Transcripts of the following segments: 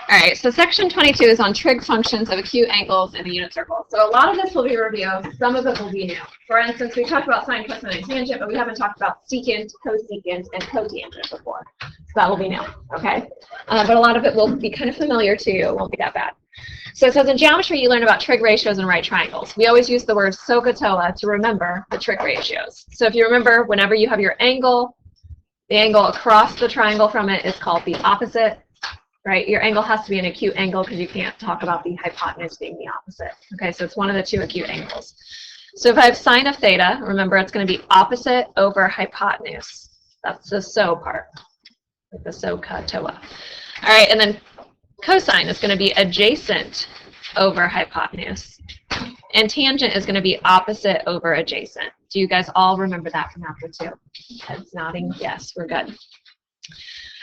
All right, so section 22 is on trig functions of acute angles in a unit circle. So a lot of this will be review. Some of it will be new. For instance, we talked about sine, cosine, and tangent, but we haven't talked about secant, cosecant, and cotangent before. So that will be new, okay? But a lot of it will be kind of familiar to you. It won't be that bad. So it says in geometry, you learn about trig ratios and right triangles. We always use the word SOHCAHTOA to remember the trig ratios. So if you remember, whenever you have your angle, the angle across the triangle from it is called the opposite. Right, your angle has to be an acute angle because you can't talk about the hypotenuse being the opposite. Okay, so it's one of the two acute angles. So if I have sine of theta, remember it's going to be opposite over hypotenuse. That's the SO part, like the SOHCAHTOA. All right, and then cosine is going to be adjacent over hypotenuse. And tangent is going to be opposite over adjacent. Do you guys all remember that from Algebra 2? Heads nodding, yes, we're good.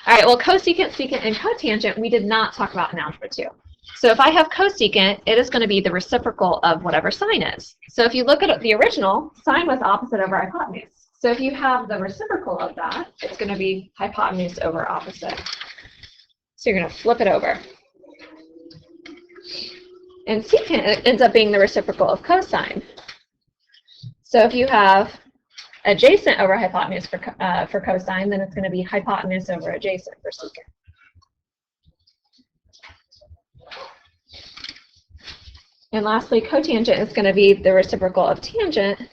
All right, well, cosecant, secant, and cotangent, we did not talk about in Algebra 2. So if I have cosecant, it is going to be the reciprocal of whatever sine is. So if you look at the original, sine was opposite over hypotenuse. So if you have the reciprocal of that, it's going to be hypotenuse over opposite. So you're going to flip it over. And secant ends up being the reciprocal of cosine. So if you have adjacent over hypotenuse for cosine, then it's going to be hypotenuse over adjacent for secant. And lastly, cotangent is going to be the reciprocal of tangent.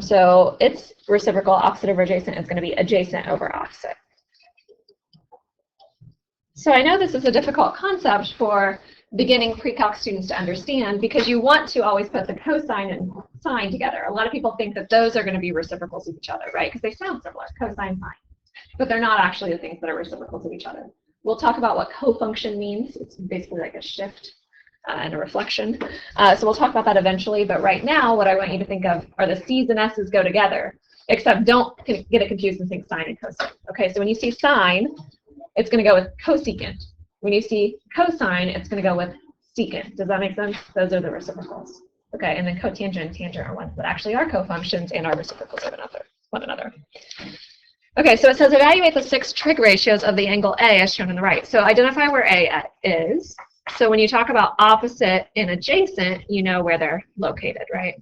So its reciprocal, opposite over adjacent, is going to be adjacent over opposite. So I know this is a difficult concept for beginning pre-calc students to understand because you want to always put the cosine and sine together. A lot of people think that those are going to be reciprocals of each other, right? Because they sound similar, cosine, sine. But they're not actually the things that are reciprocals of each other. We'll talk about what cofunction means. It's basically like a shift and a reflection. So we'll talk about that eventually. But right now, what I want you to think of are the C's and S's go together, except don't get it confused and think sine and cosine. Okay, so when you see sine, it's going to go with cosecant. When you see cosine, it's going to go with secant. Does that make sense? Those are the reciprocals. Okay, and then cotangent and tangent are ones that actually are cofunctions and are reciprocals of one another. Okay, so it says evaluate the 6 trig ratios of the angle A as shown on the right. So identify where A is. So when you talk about opposite and adjacent, you know where they're located, right?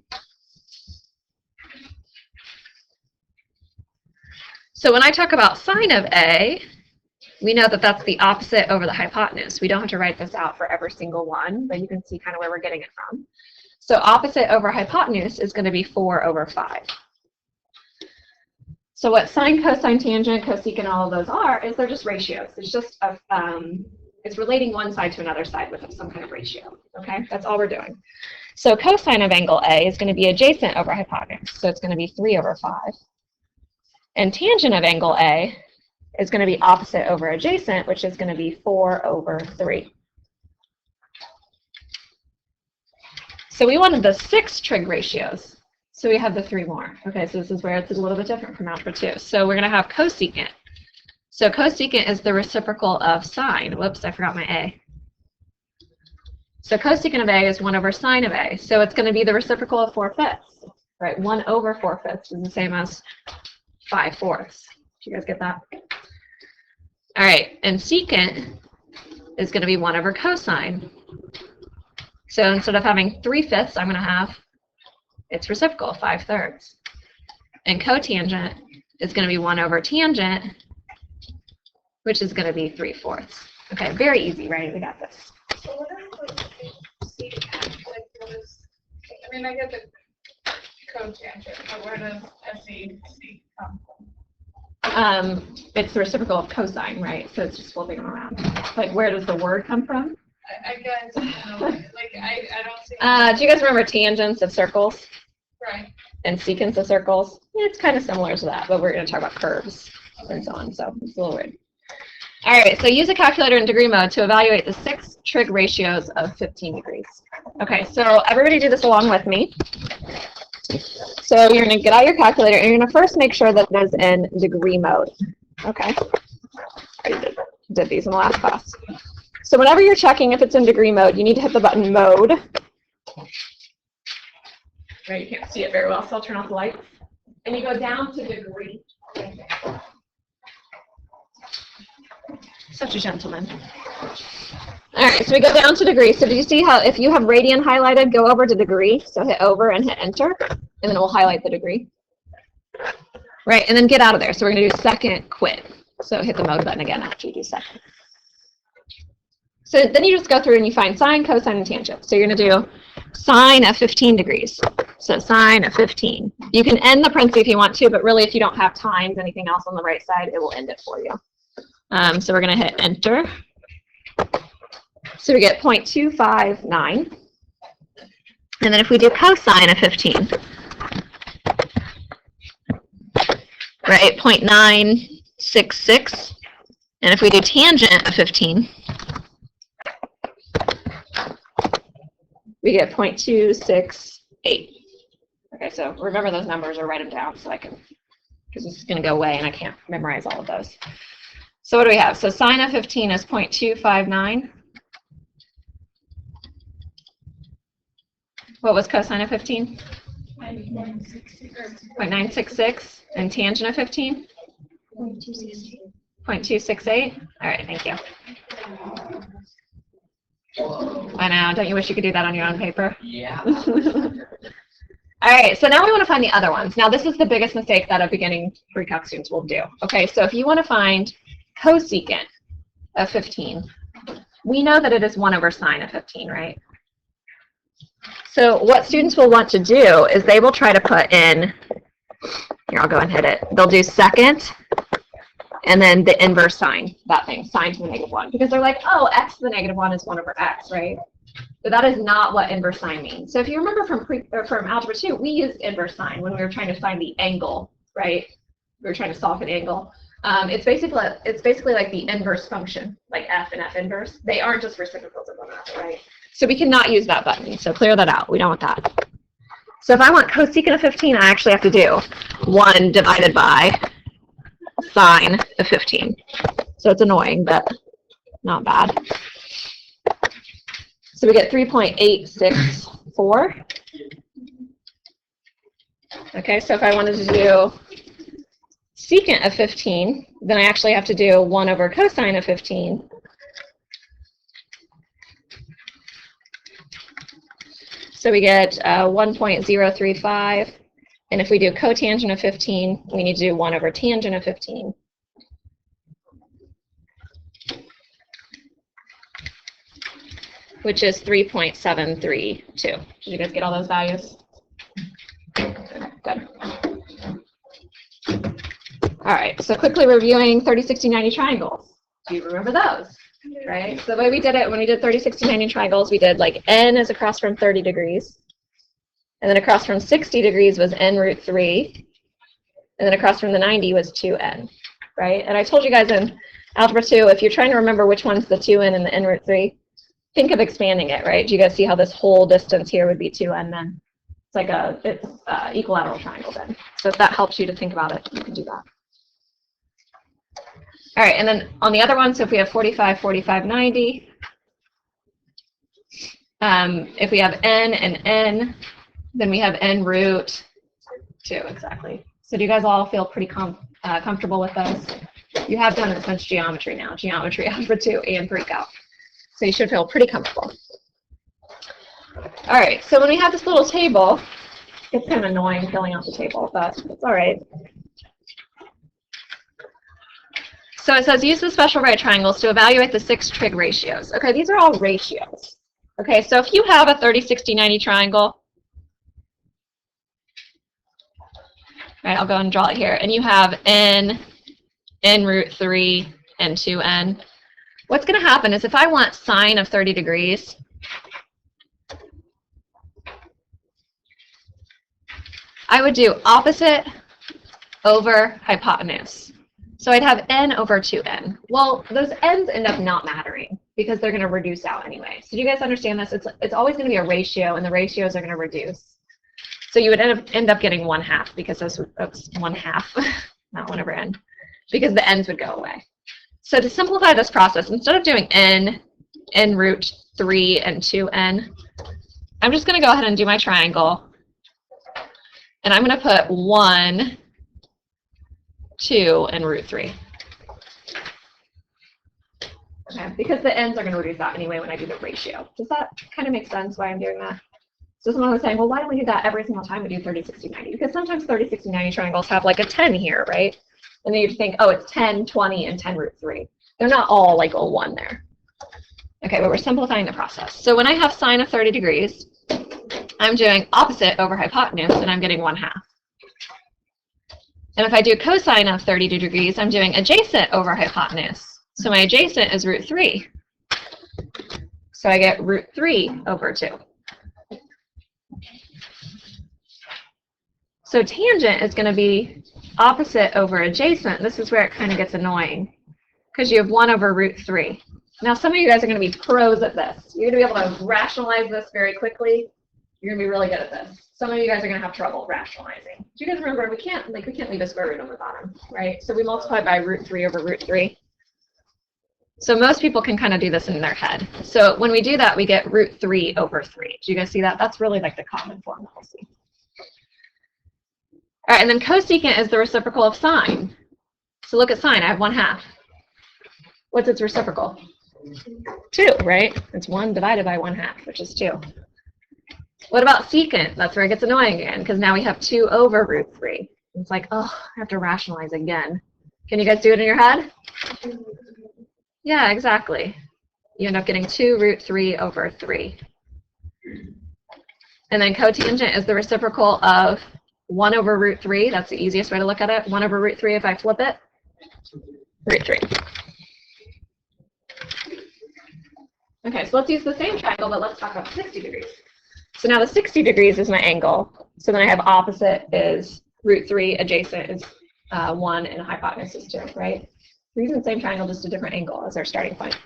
So when I talk about sine of A, we know that that's the opposite over the hypotenuse. We don't have to write this out for every single one, but you can see kind of where we're getting it from. So opposite over hypotenuse is going to be 4 over 5. So what sine, cosine, tangent, cosecant, all of those are is they're just ratios. It's just it's relating one side to another side with some kind of ratio. Okay, that's all we're doing. So cosine of angle A is going to be adjacent over hypotenuse. So it's going to be 3 over 5. And tangent of angle A is going to be opposite over adjacent, which is going to be 4 over 3. So we wanted the 6 trig ratios. So we have the 3 more. Okay, so this is where it's a little bit different from Algebra 2. So we're going to have cosecant. So cosecant is the reciprocal of sine. Whoops, I forgot my A. So cosecant of A is 1 over sine of A. So it's going to be the reciprocal of 4/5. Right, 1 over 4/5 is the same as 5/4. Do you guys get that? All right, and secant is going to be 1 over cosine. So instead of having 3/5, I'm going to have its reciprocal, 5/3. And cotangent is going to be 1 over tangent, which is going to be 3/4. Okay, very easy, right? We got this. So what is the secant? Like, what is, I mean, I get the cotangent, but where does SEC come from? It's the reciprocal of cosine, right? So it's just flipping them around. Like, where does the word come from? I guess, like, I don't see. Do you guys remember tangents of circles? Right. And secants of circles? Yeah, it's kind of similar to that, but we're going to talk about curves and so on, so it's a little weird. All right, so use a calculator in degree mode to evaluate the 6 trig ratios of 15 degrees. Okay, so everybody do this along with me. So you're going to get out your calculator, and you're going to first make sure that it is in degree mode. Okay. I did these in the last class. So whenever you're checking if it's in degree mode, you need to hit the button mode. Right, you can't see it very well, so I'll turn off the lights. And you go down to degree. Such a gentleman. All right, so we go down to degree. So did you see how if you have radian highlighted, go over to degree. So hit over and hit enter, and then we'll highlight the degree. Right, and then get out of there. So we're going to do second quit. So hit the mode button again after you do second. So then you just go through and you find sine, cosine, and tangent. So you're going to do sine of 15 degrees. So sine of 15. You can end the parenthesis if you want to, but really if you don't have times anything else on the right side, it will end it for you. So we're going to hit enter. So we get 0.259. And then if we do cosine of 15, right, 0.966. And if we do tangent of 15, we get 0.268. Okay, so remember those numbers or write them down so I can, because this is going to go away and I can't memorize all of those. So what do we have? So sine of 15 is 0.259. What was cosine of 15? 0.966. And tangent of 15? 0.268. All right, thank you. I know, don't you wish you could do that on your own paper? Yeah. All right, so now we want to find the other ones. Now this is the biggest mistake that a beginning pre-calc students will do. Okay, so if you want to find cosecant of 15, we know that it is 1 over sine of 15, right? So what students will want to do is they will try to put in, here, I'll go and hit it. They'll do secant, and then the inverse sign, that thing, sine to the -1. Because they're like, oh, x to the -1 is 1 over x, right? But that is not what inverse sine means. So if you remember from Algebra 2, we used inverse sine when we were trying to find the angle, right? We were trying to solve an angle. It's basically like the inverse function, like f and f inverse. They aren't just reciprocals of one another, right? So we cannot use that button. So clear that out. We don't want that. So if I want cosecant of 15, I actually have to do 1 divided by sine of 15. So it's annoying, but not bad. So we get 3.864. Okay, so if I wanted to do secant of 15, then I actually have to do 1 over cosine of 15. So we get 1.035. And if we do cotangent of 15, we need to do 1 over tangent of 15. Which is 3.732. Did you guys get all those values? Good. All right, so quickly reviewing 30, 60, 90 triangles. Do you remember those? Right? So the way we did it when we did 30, 60, 90 triangles, we did like n is across from 30 degrees. And then across from 60 degrees was n root 3. And then across from the 90 was 2n. Right? And I told you guys in Algebra 2, if you're trying to remember which one's the 2n and the n root 3, think of expanding it, right? Do you guys see how this whole distance here would be 2n then? It's like it's equilateral triangle then. So if that helps you to think about it, you can do that. All right, and then on the other one, so if we have 45, 45, 90, if we have n and n, then we have n root 2, exactly. So do you guys all feel pretty comfortable with those? You have done as much geometry now, geometry, Algebra 2, and Precalc. So you should feel pretty comfortable. All right, so when we have this little table, it's kind of annoying filling out the table, but it's all right. So it says use the special right triangles to evaluate the 6 trig ratios. Okay, these are all ratios. Okay, so if you have a 30, 60, 90 triangle, right, I'll go and draw it here, and you have n root 3, and 2n. What's going to happen is if I want sine of 30 degrees, I would do opposite over hypotenuse. So I'd have n over 2n. Well, those n's end up not mattering because they're going to reduce out anyway. So do you guys understand this? It's always going to be a ratio, and the ratios are going to reduce. So you would end up getting 1/2 because those 1/2, not 1 over n, because the n's would go away. So to simplify this process, instead of doing n root 3 and 2n, I'm just going to go ahead and do my triangle. And I'm going to put 1, 2, and root 3. Okay, because the ends are going to reduce out anyway when I do the ratio. Does that kind of make sense why I'm doing that? So someone was saying, well, why don't we do that every single time we do 30, 60, 90? Because sometimes 30, 60, 90 triangles have like a 10 here, right? And then you think, oh, it's 10, 20, and 10 root 3. They're not all like a 1 there. Okay, but we're simplifying the process. So when I have sine of 30 degrees, I'm doing opposite over hypotenuse, and I'm getting 1/2. And if I do cosine of 30 degrees, I'm doing adjacent over hypotenuse. So my adjacent is root 3. So I get root 3 over 2. So tangent is going to be opposite over adjacent. This is where it kind of gets annoying, because you have 1 over root 3. Now, some of you guys are going to be pros at this. You're going to be able to rationalize this very quickly. You're going to be really good at this. Some of you guys are going to have trouble rationalizing. Do you guys remember, we can't leave a square root on the bottom, right? So we multiply by root 3 over root 3. So most people can kind of do this in their head. So when we do that, we get root 3 over 3. Do you guys see that? That's really like the common form that we'll see. All right, and then cosecant is the reciprocal of sine. So look at sine. I have 1/2. What's its reciprocal? 2, right? It's 1 divided by 1/2, which is 2. What about secant? That's where it gets annoying again, because now we have 2 over root 3. It's like, oh, I have to rationalize again. Can you guys do it in your head? Yeah, exactly. You end up getting 2 root 3 over 3. And then cotangent is the reciprocal of 1 over root 3. That's the easiest way to look at it. 1 over root 3, if I flip it, root 3. Okay, so let's use the same triangle, but let's talk about 60 degrees. So now the 60 degrees is my angle. So then I have opposite is root 3, adjacent is 1, and hypotenuse is 2, right? We're using the same triangle, just a different angle as our starting point.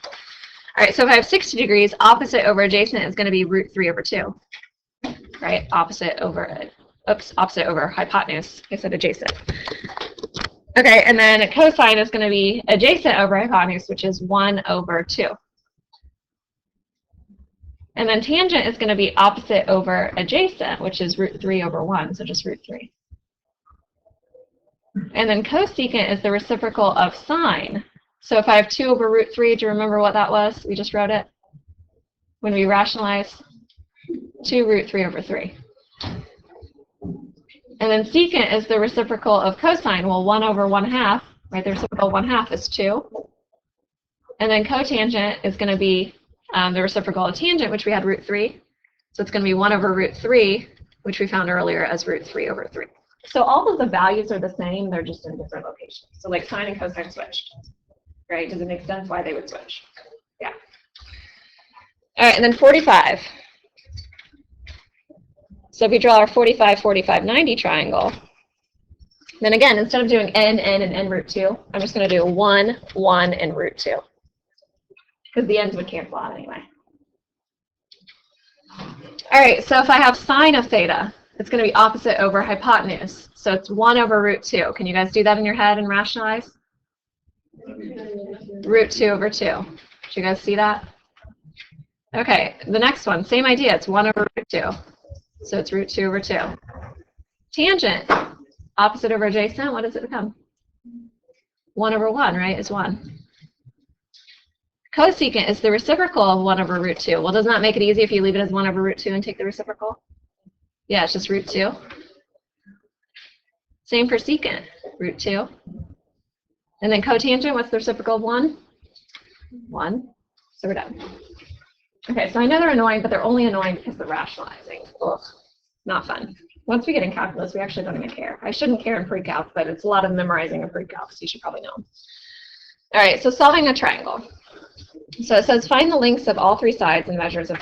All right, so if I have 60 degrees, opposite over adjacent is going to be root 3 over 2, right? Opposite over hypotenuse. I said adjacent. Okay, and then cosine is going to be adjacent over hypotenuse, which is 1 over 2. And then tangent is going to be opposite over adjacent, which is root 3 over 1, so just root 3. And then cosecant is the reciprocal of sine. So if I have 2 over root 3, do you remember what that was? We just wrote it. When we rationalize, 2 root 3 over 3. And then secant is the reciprocal of cosine. Well, 1 over 1/2, right? The reciprocal of 1/2 is 2. And then cotangent is going to be the reciprocal of tangent, which we had root 3. So it's going to be 1 over root 3, which we found earlier as root 3 over 3. So all of the values are the same. They're just in different locations. So like sine and cosine switched, right? Does it make sense why they would switch? Yeah. All right, and then 45. So if we draw our 45, 45, 90 triangle, then again, instead of doing n, n, and n root 2, I'm just going to do 1, 1, and root 2. Because the ends would cancel out anyway. All right, so if I have sine of theta, it's going to be opposite over hypotenuse. So it's 1 over root 2. Can you guys do that in your head and rationalize? Root 2 over 2. Did you guys see that? Okay, the next one, same idea. It's 1 over root 2. So it's root 2 over 2. Tangent, opposite over adjacent, what does it become? 1 over 1, right, is 1. Cosecant is the reciprocal of 1 over root 2. Well, doesn't that make it easy if you leave it as 1 over root 2 and take the reciprocal? Yeah, it's just root 2. Same for secant, root 2. And then cotangent, what's the reciprocal of 1? 1. So we're done. Okay, so I know they're annoying, but they're only annoying because they're rationalizing. Ugh, not fun. Once we get in calculus, we actually don't even care. I shouldn't care in pre-calc, but it's a lot of memorizing in pre-calc, so you should probably know. All right, so solving a triangle. So it says find the lengths of all 3 sides and measures of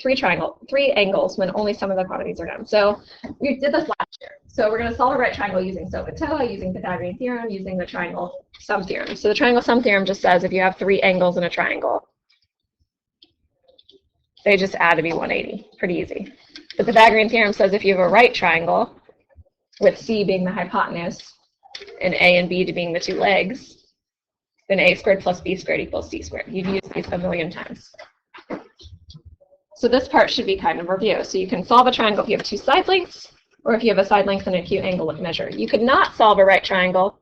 3 angles when only some of the quantities are known. So we did this last year. So we're going to solve a right triangle using SOHCAHTOA, using Pythagorean theorem, using the triangle sum theorem. So the triangle sum theorem just says if you have 3 angles in a triangle, they just add to be 180. Pretty easy. The Pythagorean theorem says if you have a right triangle, with C being the hypotenuse, and A and B being the 2 legs, then a squared plus b squared equals c squared. You've used these a million times. So this part should be kind of review. So you can solve a triangle if you have 2 side lengths, or if you have a side length and an acute angle of measure. You could not solve a right triangle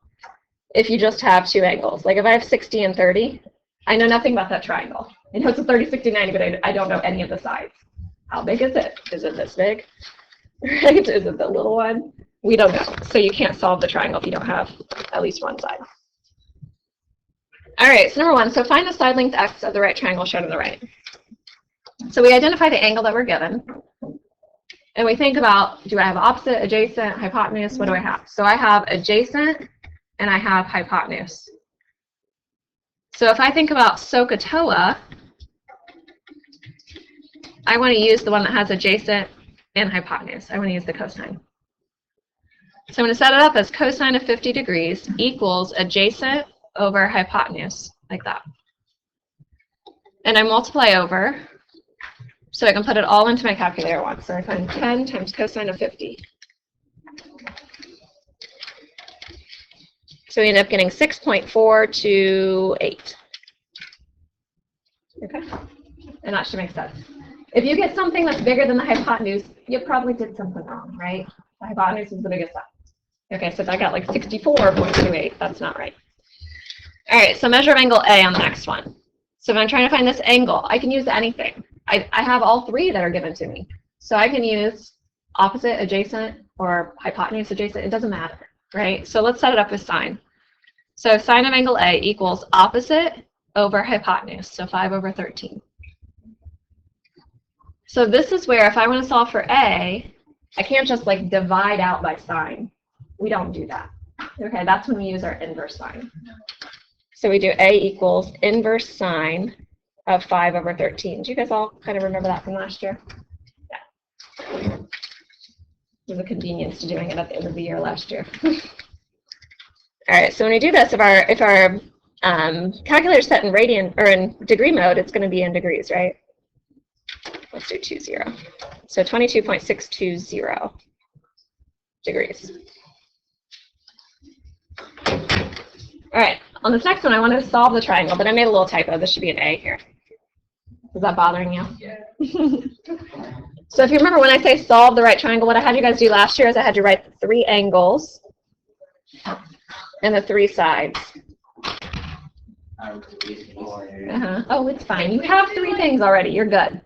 if you just have 2 angles. Like if I have 60 and 30, I know nothing about that triangle. I know it's a 30, 60, 90, but I don't know any of the sides. How big is it? Is it this big? Right? Is it the little one? We don't know. So you can't solve the triangle if you don't have at least one side. All right, so number one, so find the side length x of the right triangle shown on the right. So we identify the angle that we're given. And we think about, do I have opposite, adjacent, hypotenuse? What do I have? So I have adjacent and I have hypotenuse. So if I think about SOHCAHTOA, I want to use the one that has adjacent and hypotenuse. I want to use the cosine. So I'm going to set it up as cosine of 50 degrees equals adjacent over hypotenuse, like that. And I multiply over, so I can put it all into my calculator once. So I find 10 times cosine of 50. So we end up getting 6.428. Okay? And that should make sense. If you get something that's bigger than the hypotenuse, you probably did something wrong, right? The hypotenuse is the biggest side. Okay, so I got like 64.28. That's not right. All right, so measure of angle A on the next one. So if I'm trying to find this angle, I can use anything. I have all three that are given to me. So I can use opposite, adjacent, or hypotenuse adjacent. It doesn't matter, right? So let's set it up with sine. So sine of angle A equals opposite over hypotenuse, so 5 over 13. So this is where if I want to solve for A, I can't just like divide out by sine. We don't do that. Okay, that's when we use our inverse sine. So we do A equals inverse sine of 5 over 13. Do you guys all kind of remember that from last year? Yeah. There's a convenience to doing it at the end of the year last year. All right, so when we do this, if our calculator is set in radian or in degree mode, it's going to be in degrees, right? Let's do 20. So 22.620 degrees. All right, on this next one, I wanted to solve the triangle, but I made a little typo. This should be an A here. Is that bothering you? Yeah. So if you remember when I say solve the right triangle, what I had you guys do last year is I had you write the 3 angles and the 3 sides. Oh, it's fine. You have 3 things already. You're good.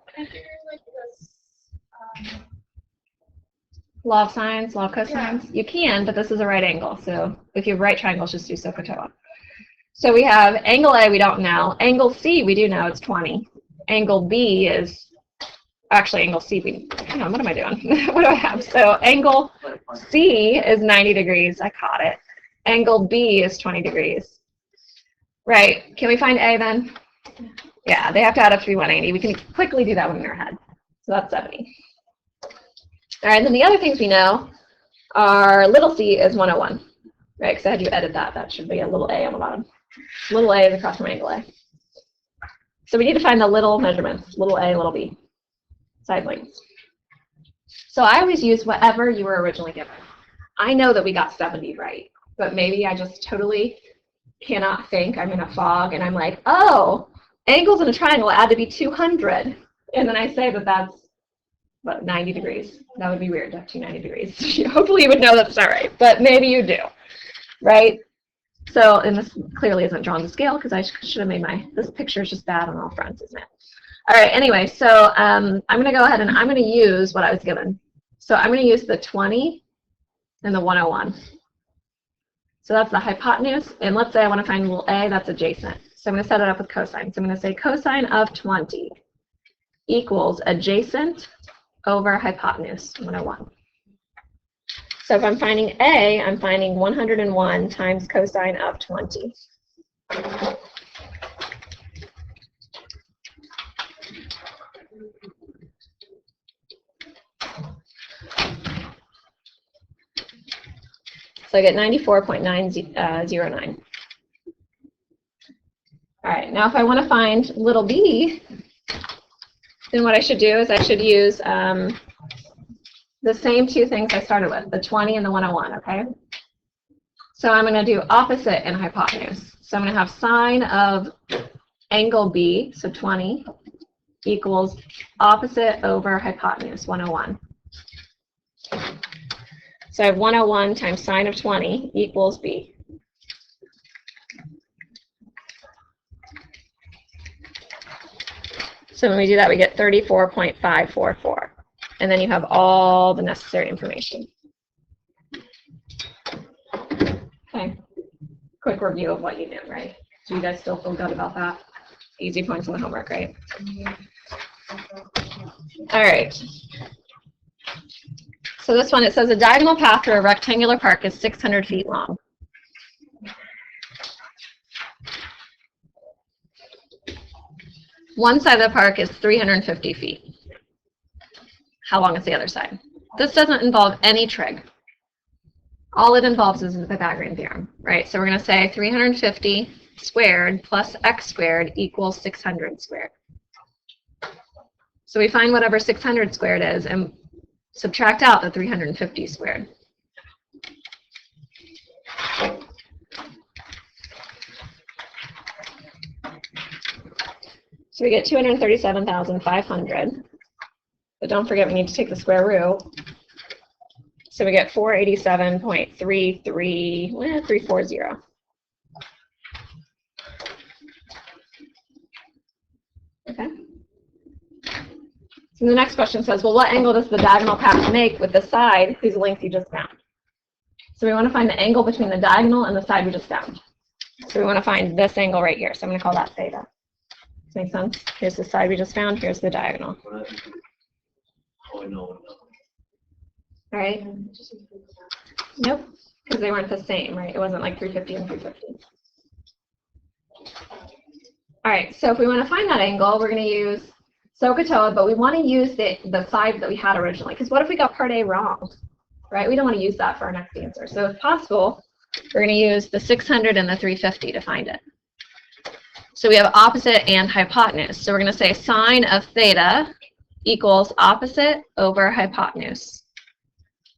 Law of sines, law of cosines. Yeah. You can, but this is a right angle. So if you have right triangles, just do SOHCAHTOA. So we have angle A, we don't know. Angle C, we do know, it's 20. Angle B is, actually angle C, hang on, what am I doing? What do I have? So angle C is 90 degrees. I caught it. Angle B is 20 degrees. Right. Can we find A then? Yeah, they have to add up to be 180. We can quickly do that one in our head. So that's 70. All right, and then the other things we know are little c is 101, right? Because I had you edit that. That should be a little a on the bottom. Little a is across from angle A. So we need to find the little measurements, little a, little b, side lengths. So I always use whatever you were originally given. I know that we got 70 right, but maybe I just totally cannot think. I'm in a fog, and I'm like, oh, angles in a triangle add to be 200. And then I say that that's, what, 90 degrees. That would be weird to have 290 degrees. Hopefully you would know that's not right, but maybe you do, right? So, and this clearly isn't drawn to scale because I should have made this picture is just bad on all fronts, isn't it? All right, anyway, so I'm going to go ahead and I'm going to use what I was given. So I'm going to use the 20 and the 101. So that's the hypotenuse, and let's say I want to find little a, that's adjacent. So I'm going to set it up with cosine. So I'm going to say cosine of 20 equals adjacent over hypotenuse, 101. So if I'm finding A, I'm finding 101 times cosine of 20. So I get 94.909. All right, now if I want to find little b, then what I should do is I should use the same 2 things I started with, the 20 and the 101, okay? So I'm going to do opposite and hypotenuse. So I'm going to have sine of angle B, so 20, equals opposite over hypotenuse, 101. So I have 101 times sine of 20 equals B. So when we do that, we get 34.544. And then you have all the necessary information. Okay. Quick review of what you knew, right? Do you guys still feel good about that? Easy points in the homework, right? All right. So this one, it says a diagonal path through a rectangular park is 600 feet long. One side of the park is 350 feet. How long is the other side? This doesn't involve any trig. All it involves is the Pythagorean theorem, right? So we're going to say 350 squared plus x squared equals 600 squared. So we find whatever 600 squared is and subtract out the 350 squared. So we get 237,500. But don't forget, we need to take the square root. So we get 487.340. Okay. So the next question says, well, what angle does the diagonal path make with the side whose length you just found? So we want to find the angle between the diagonal and the side we just found. So we want to find this angle right here. So I'm going to call that theta. Does that make sense? Here's the side we just found. Here's the diagonal. All right. Nope, because they weren't the same, right? It wasn't like 350 and 350. All right, so if we want to find that angle, we're going to use SOHCAHTOA, but we want to use the side that we had originally, because what if we got part A wrong, right? We don't want to use that for our next answer. So if possible, we're going to use the 600 and the 350 to find it. So we have opposite and hypotenuse. So we're going to say sine of theta equals opposite over hypotenuse.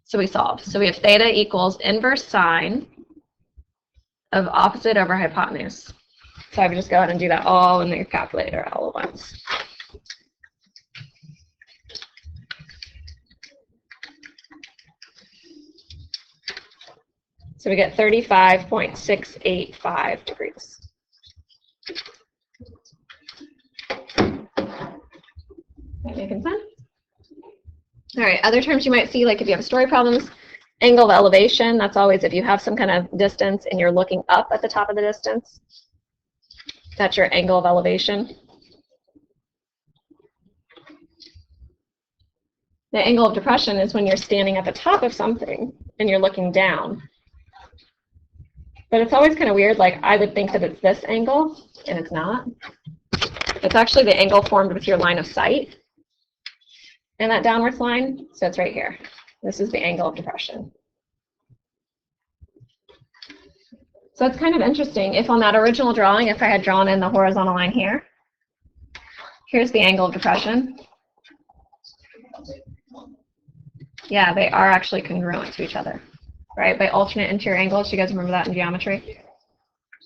So we solve. So we have theta equals inverse sine of opposite over hypotenuse. So I would just go ahead and do that all in your calculator all at once. So we get 35.685 degrees. That making sense? All right, other terms you might see, like if you have story problems, angle of elevation, that's always if you have some kind of distance and you're looking up at the top of the distance. That's your angle of elevation. The angle of depression is when you're standing at the top of something and you're looking down. But it's always kind of weird, like I would think that it's this angle, and it's not. It's actually the angle formed with your line of sight and that downwards line, so it's right here. This is the angle of depression. So it's kind of interesting. If on that original drawing, if I had drawn in the horizontal line here, here's the angle of depression. Yeah, they are actually congruent to each other, right? By alternate interior angles, you guys remember that in geometry?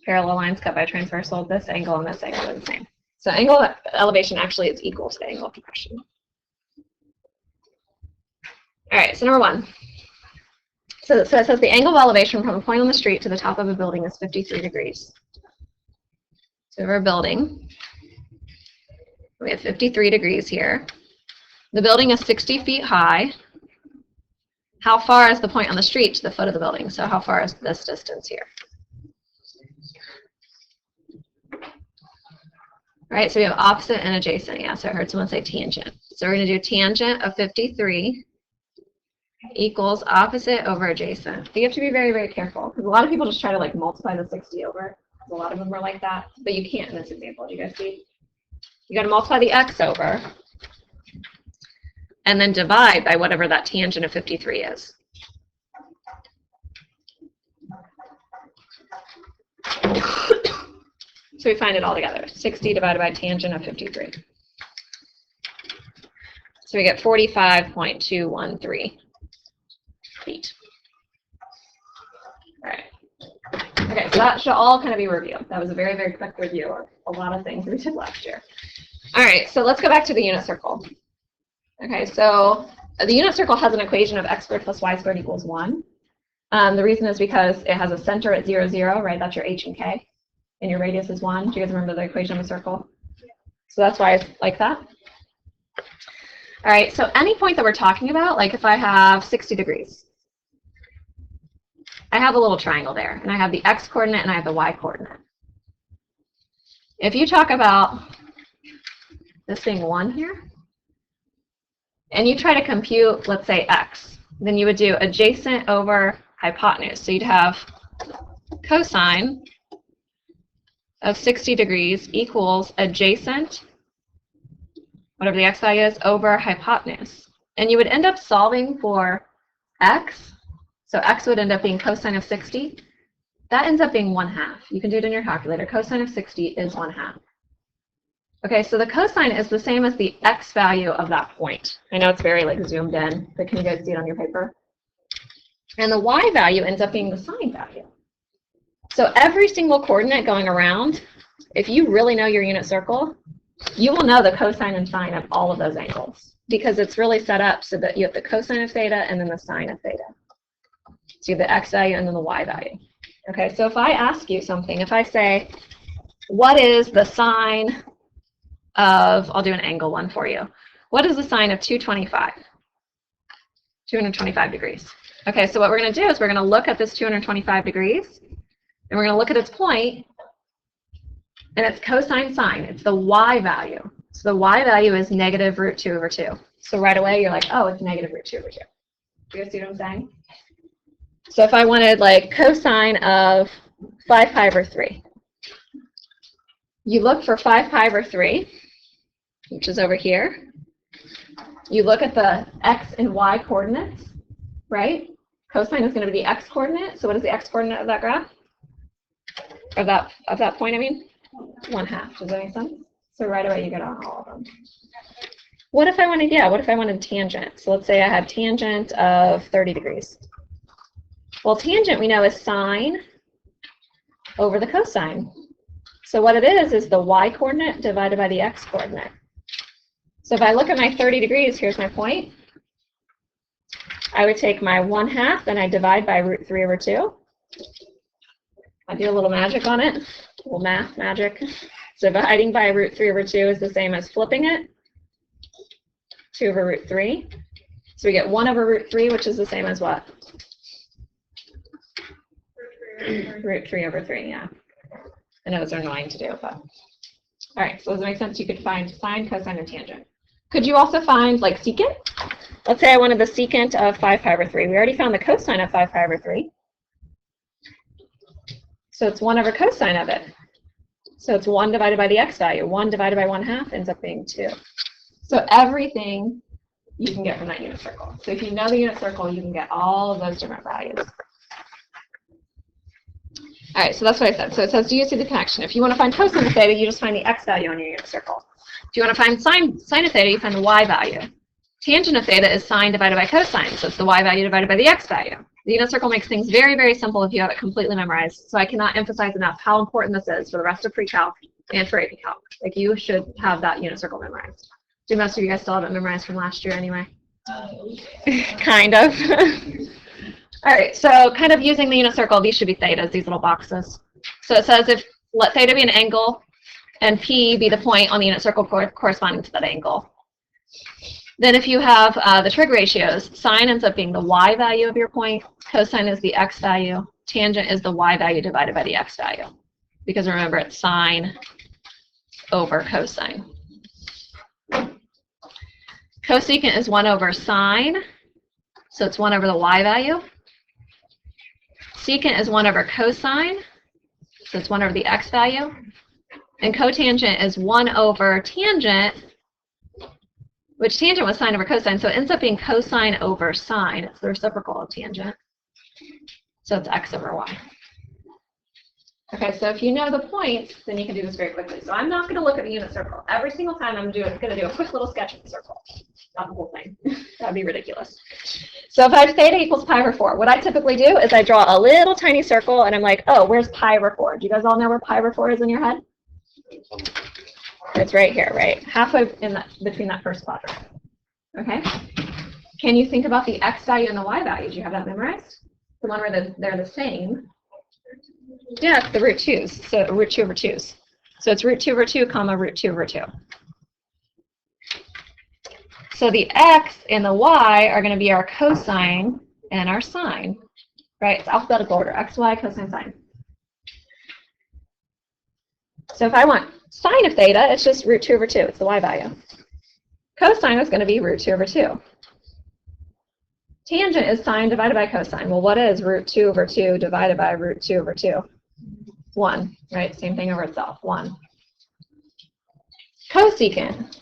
Parallel lines cut by transversal, this angle and this angle are the same. So angle of elevation actually is equal to the angle of depression. All right, so number one. So it says the angle of elevation from a point on the street to the top of a building is 53 degrees. So we have our building. We have 53 degrees here. The building is 60 feet high. How far is the point on the street to the foot of the building? So how far is this distance here? All right, so we have opposite and adjacent. Yeah, so I heard someone say tangent. So we're going to do tangent of 53 equals opposite over adjacent. You have to be very, very careful, because a lot of people just try to like multiply the 60 over. A lot of them are like that, but you can't in this example. Do you guys see? You got to multiply the x over and then divide by whatever that tangent of 53 is. So we find it all together. 60 divided by tangent of 53. So we get 45.213 feet. All right. Okay, so that should all kind of be reviewed. That was a very, very quick review of a lot of things we did last year. All right, so let's go back to the unit circle. Okay, so the unit circle has an equation of x squared plus y squared equals 1. The reason is because it has a center at 0, 0, right? That's your h and k. And your radius is 1. Do you guys remember the equation of a circle? So that's why it's like that. All right, so any point that we're talking about, like if I have 60 degrees, I have a little triangle there, and I have the x-coordinate and I have the y-coordinate. If you talk about this being 1 here, and you try to compute, let's say, x, then you would do adjacent over hypotenuse. So you'd have cosine of 60 degrees equals adjacent, whatever the x value is, over hypotenuse. And you would end up solving for x. So x would end up being cosine of 60. That ends up being 1/2. You can do it in your calculator. Cosine of 60 is 1/2. Okay, so the cosine is the same as the x value of that point. I know it's very like zoomed in, but can you guys see it on your paper? And the y value ends up being the sine value. So every single coordinate going around, if you really know your unit circle, you will know the cosine and sine of all of those angles, because it's really set up so that you have the cosine of theta and then the sine of theta. So you have the x value and then the y value. Okay, so if I ask you something, if I say, what is the sine of, I'll do an angle one for you. What is the sine of 225? 225 degrees. Okay, so what we're going to do is we're going to look at this 225 degrees, and we're going to look at its point, and it's cosine sine. It's the y value. So the y value is negative root 2 over 2. So right away, you're like, oh, it's negative root 2 over 2. Do you guys see what I'm saying? So if I wanted like cosine of 5 pi over 3, you look for 5 pi over 3, which is over here. You look at the x and y coordinates, right? Cosine is going to be the x coordinate. So what is the x coordinate of that graph? Of that point, I mean? 1/2. Does that make sense? So right away you get on all of them. What if I wanted, what if I wanted tangent? So let's say I had tangent of 30 degrees. Well, tangent we know is sine over the cosine. So what it is the y coordinate divided by the x coordinate. So if I look at my 30 degrees, here's my point. I would take my 1/2 and I divide by root 3 over 2. I do a little magic on it, a little math magic. So dividing by root 3 over 2 is the same as flipping it, 2 over root 3. So we get 1 over root 3, which is the same as what? Root 3 over 3, yeah. I know those are annoying to do, but. All right, so does it make sense? You could find sine, cosine, and tangent. Could you also find, like, secant? Let's say I wanted the secant of 5 pi over 3. We already found the cosine of 5 pi over 3. So it's 1 over cosine of it. So it's 1 divided by the x value. 1 divided by 1/2 ends up being 2. So everything you can get from that unit circle. So if you know the unit circle, you can get all of those different values. All right, so that's what I said. So it says, do you see the connection? If you want to find cosine of theta, you just find the x value on your unit circle. If you want to find sine of theta, you find the y value. Tangent of theta is sine divided by cosine, so it's the y value divided by the x value. The unit circle makes things very, very simple if you have it completely memorized. So I cannot emphasize enough how important this is for the rest of pre-calc and for AP Calc. Like, you should have that unit circle memorized. Do most of you guys still have it memorized from last year anyway? Kind of. All right, so kind of using the unit circle, these should be thetas, these little boxes. So it says if let theta be an angle and P be the point on the unit circle corresponding to that angle. Then if you have the trig ratios, sine ends up being the y value of your point, cosine is the x value, tangent is the y value divided by the x value. Because remember, it's sine over cosine. Cosecant is 1 over sine, so it's 1 over the y value. Secant is 1 over cosine, so it's 1 over the x value. And cotangent is 1 over tangent, which tangent was sine over cosine, so it ends up being cosine over sine. It's the reciprocal of tangent. So it's x over y. Okay, so if you know the points, then you can do this very quickly. So I'm not going to look at the unit circle. Every single time I'm going to do a quick little sketch of the circle. Not the whole thing. That would be ridiculous. So if I have theta equals pi over 4, what I typically do is I draw a little tiny circle, and I'm like, oh, where's pi over 4? Do you guys all know where pi over 4 is in your head? It's right here, right? Halfway between that first quadrant. Okay? Can you think about the x value and the y value? Do you have that memorized? The one where they're the same. Yeah, it's the root 2s. So root 2 over 2s. So it's root 2 over 2 comma root 2 over 2. So the x and the y are going to be our cosine and our sine, right? It's alphabetical order, x, y, cosine, sine. So if I want sine of theta, it's just root 2 over 2. It's the y value. Cosine is going to be root 2 over 2. Tangent is sine divided by cosine. Well, what is root 2 over 2 divided by root 2 over 2? 1, right? Same thing over itself, 1. Cosecant,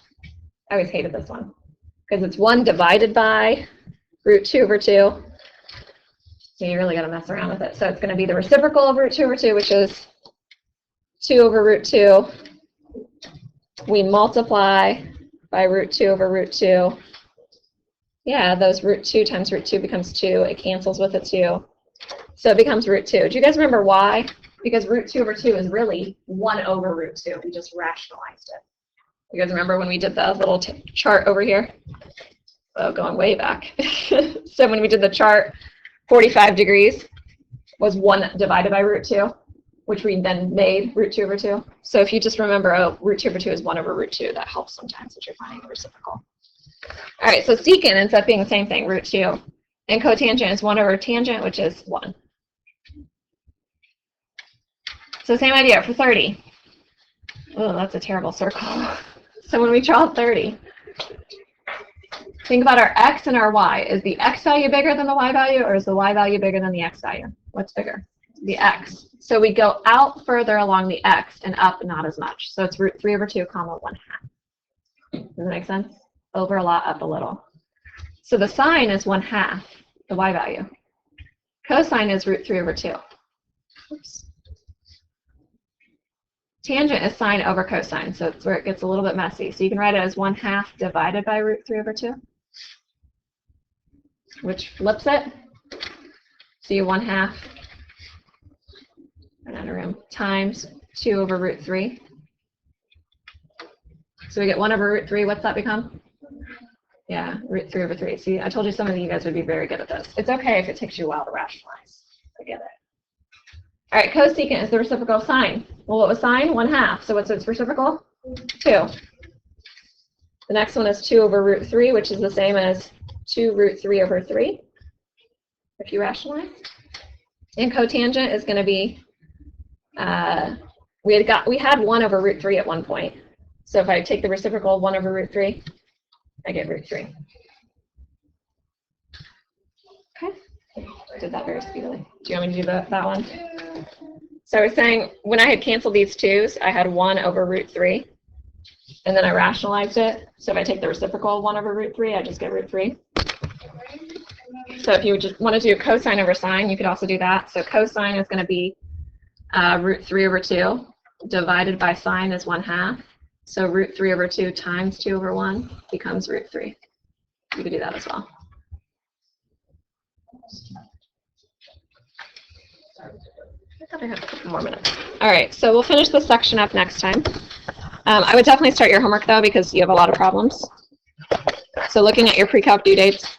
I always hated this one, because it's 1 divided by root 2 over 2. So you really got to mess around with it. So it's going to be the reciprocal of root 2 over 2, which is 2 over root 2. We multiply by root 2 over root 2. Yeah, those root 2 times root 2 becomes 2. It cancels with a 2. So it becomes root 2. Do you guys remember why? Because root 2 over 2 is really 1 over root 2. We just rationalized it. You guys remember when we did the little chart over here? Oh, going way back. So when we did the chart, 45 degrees was 1 divided by root 2, which we then made root 2 over 2. So if you just remember, oh, root 2 over 2 is 1 over root 2, that helps sometimes if you're finding the reciprocal. All right, so secant ends up being the same thing, root 2. And cotangent is 1 over tangent, which is 1. So same idea for 30. Oh, that's a terrible circle. So when we draw 30, think about our x and our y. Is the x value bigger than the y value, or is the y value bigger than the x value? What's bigger? The x. So we go out further along the x and up not as much. So it's root 3 over 2 comma 1/2. Does that make sense? Over a lot, up a little. So the sine is 1/2, the y value. Cosine is root 3 over 2. Oops. Tangent is sine over cosine, so it's where it gets a little bit messy. So you can write it as 1/2 divided by root 3 over 2, which flips it. So you 1/2, run out of room, times 2 over root 3. So we get 1 over root 3. What's that become? Yeah, root 3 over 3. See, I told you some of you guys would be very good at this. It's okay if it takes you a while to rationalize. I get it. All right, cosecant is the reciprocal of sine. Well, what was sine? 1/2. So what's its reciprocal? 2. The next one is 2 over root 3, which is the same as 2 root 3 over 3, if you rationalize. And cotangent is going to be, we had 1 over root 3 at one point. So if I take the reciprocal of 1 over root 3, I get root 3. Okay. Did that very speedily. Do you want me to do that one? So I was saying, when I had canceled these 2's, I had 1 over root 3, and then I rationalized it. So if I take the reciprocal of 1 over root 3, I just get root 3. So if you just want to do cosine over sine, you could also do that. So cosine is going to be root 3 over 2 divided by sine is 1/2. So root 3 over 2 times 2 over 1 becomes root 3. You could do that as well. I thought I had a couple more minutes. All right, so we'll finish this section up next time. I would definitely start your homework, though, because you have a lot of problems. So looking at your pre-calc due dates,